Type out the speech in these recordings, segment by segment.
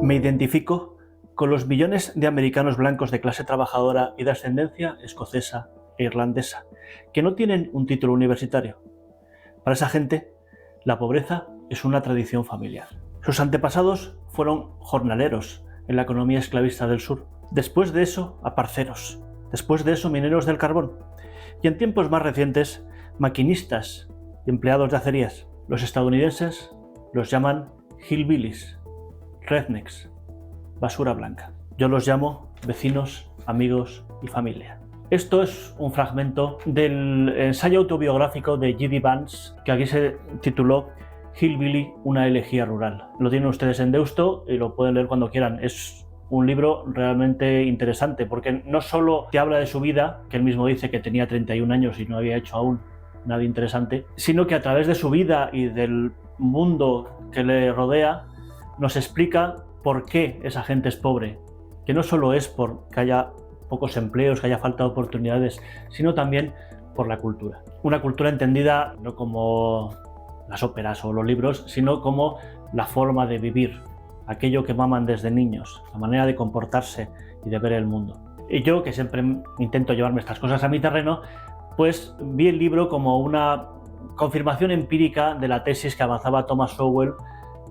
Me identifico con los millones de americanos blancos de clase trabajadora y de ascendencia escocesa e irlandesa, que no tienen un título universitario. Para esa gente, la pobreza es una tradición familiar. Sus antepasados fueron jornaleros en la economía esclavista del sur. Después de eso, aparceros. Después de eso, mineros del carbón. Y en tiempos más recientes, maquinistas y empleados de acerías. Los estadounidenses los llaman hillbillies, rednecks, basura blanca. Yo los llamo vecinos, amigos y familia. Esto es un fragmento del ensayo autobiográfico de J.D. Vance, que aquí se tituló Hillbilly, una elegía rural. Lo tienen ustedes en Deusto y lo pueden leer cuando quieran. Es un libro realmente interesante porque no solo te habla de su vida, que él mismo dice que tenía 31 años y no había hecho aún nada interesante, sino que a través de su vida y del mundo que le rodea nos explica por qué esa gente es pobre, que no solo es porque haya pocos empleos, que haya falta de oportunidades, sino también por la cultura. Una cultura entendida no como las óperas o los libros, sino como la forma de vivir, aquello que maman desde niños, la manera de comportarse y de ver el mundo. Y yo, que siempre intento llevarme estas cosas a mi terreno, pues vi el libro como una confirmación empírica de la tesis que avanzaba Thomas Sowell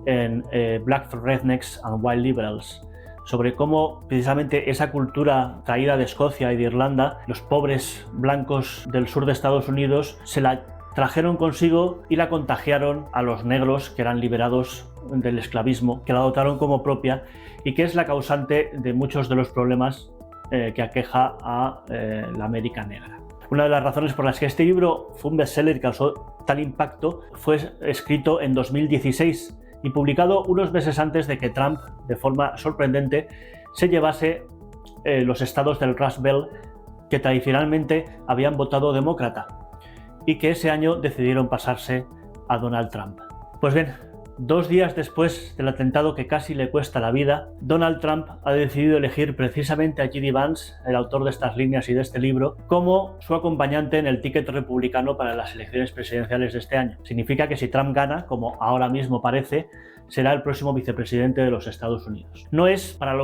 en Black Rednecks and White Liberals, sobre cómo precisamente esa cultura traída de Escocia y de Irlanda, los pobres blancos del sur de Estados Unidos, se la trajeron consigo y la contagiaron a los negros que eran liberados del esclavismo, que la adoptaron como propia y que es la causante de muchos de los problemas que aqueja a la América negra. Una de las razones por las que este libro fue un bestseller y causó tal impacto fue escrito en 2016 y publicado unos meses antes de que Trump, de forma sorprendente, se llevase los estados del Rust Belt que tradicionalmente habían votado demócrata y que ese año decidieron pasarse a Donald Trump. Pues bien, 2 días después del atentado que casi le cuesta la vida, Donald Trump ha decidido elegir precisamente a J.D. Vance, el autor de estas líneas y de este libro, como su acompañante en el ticket republicano para las elecciones presidenciales de este año. Significa que si Trump gana, como ahora mismo parece, será el próximo vicepresidente de los Estados Unidos. No es, para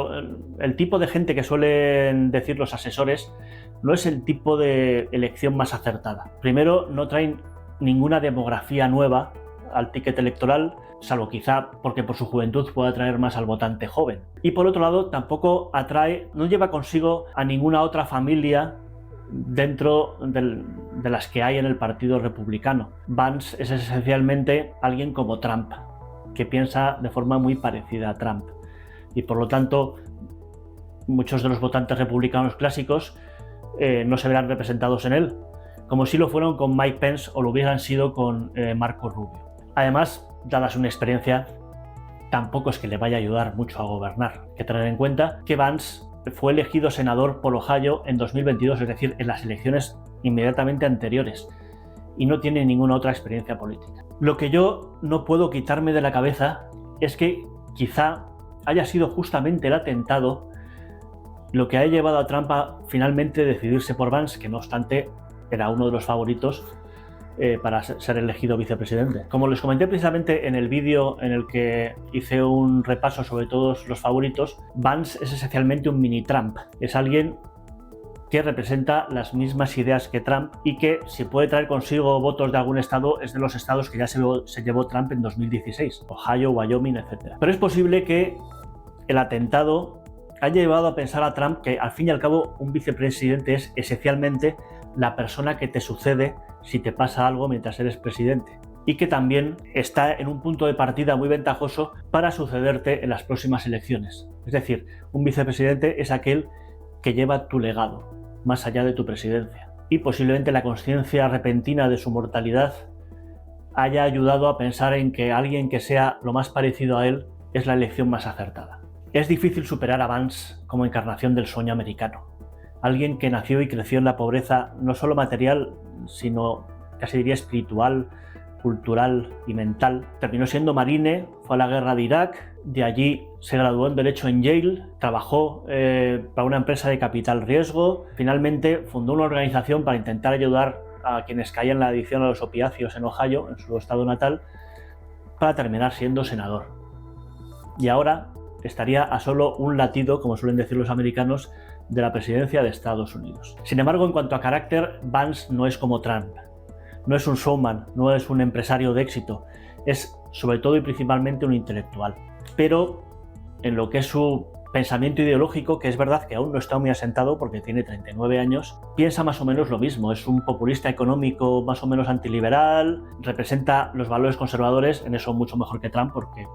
el tipo de gente que suelen decir los asesores, no es el tipo de elección más acertada. Primero, no traen ninguna demografía nueva al ticket electoral, salvo quizá porque por su juventud pueda atraer más al votante joven. Y por otro lado, tampoco no lleva consigo a ninguna otra familia dentro de las que hay en el Partido Republicano. Vance es esencialmente alguien como Trump, que piensa de forma muy parecida a Trump. Y por lo tanto, muchos de los votantes republicanos clásicos no se verán representados en él, como si lo fueron con Mike Pence o lo hubieran sido con Marco Rubio. Además, dada su inexperiencia, tampoco es que le vaya a ayudar mucho a gobernar. Hay que tener en cuenta que Vance fue elegido senador por Ohio en 2022, es decir, en las elecciones inmediatamente anteriores, y no tiene ninguna otra experiencia política. Lo que yo no puedo quitarme de la cabeza es que quizá haya sido justamente el atentado lo que ha llevado a Trump a finalmente decidirse por Vance, que no obstante era uno de los favoritos para ser elegido vicepresidente. Como les comenté precisamente en el vídeo en el que hice un repaso sobre todos los favoritos, Vance es esencialmente un mini Trump. Es alguien que representa las mismas ideas que Trump y que, si puede traer consigo votos de algún estado, es de los estados que ya se llevó Trump en 2016, Ohio, Wyoming, etc. Pero es posible que el atentado haya llevado a pensar a Trump que, al fin y al cabo, un vicepresidente es esencialmente la persona que te sucede si te pasa algo mientras eres presidente, y que también está en un punto de partida muy ventajoso para sucederte en las próximas elecciones. Es decir, un vicepresidente es aquel que lleva tu legado, más allá de tu presidencia. Y posiblemente la consciencia repentina de su mortalidad haya ayudado a pensar en que alguien que sea lo más parecido a él es la elección más acertada. Es difícil superar a Vance como encarnación del sueño americano. Alguien que nació y creció en la pobreza no solo material, sino casi diría espiritual, cultural y mental. Terminó siendo marine, fue a la guerra de Irak, de allí se graduó en Derecho en Yale, trabajó para una empresa de capital riesgo, finalmente fundó una organización para intentar ayudar a quienes caían en la adicción a los opiáceos en Ohio, en su estado natal, para terminar siendo senador. Y ahora estaría a solo un latido, como suelen decir los americanos, de la presidencia de Estados Unidos. Sin embargo, en cuanto a carácter, Vance no es como Trump. No es un showman, no es un empresario de éxito, es sobre todo y principalmente un intelectual. Pero en lo que es su pensamiento ideológico, que es verdad que aún no está muy asentado porque tiene 39 años, piensa más o menos lo mismo. Es un populista económico más o menos antiliberal, representa los valores conservadores, en eso mucho mejor que Trump, porque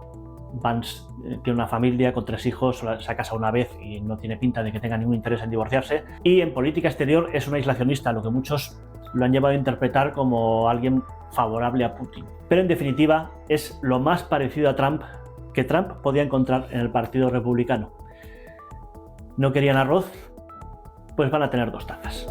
Vance tiene una familia con 3 hijos, se ha casado una vez y no tiene pinta de que tenga ningún interés en divorciarse. Y en política exterior es un aislacionista, lo que muchos lo han llevado a interpretar como alguien favorable a Putin. Pero en definitiva es lo más parecido a Trump que Trump podía encontrar en el Partido Republicano. ¿No querían arroz? Pues van a tener 2 tazas.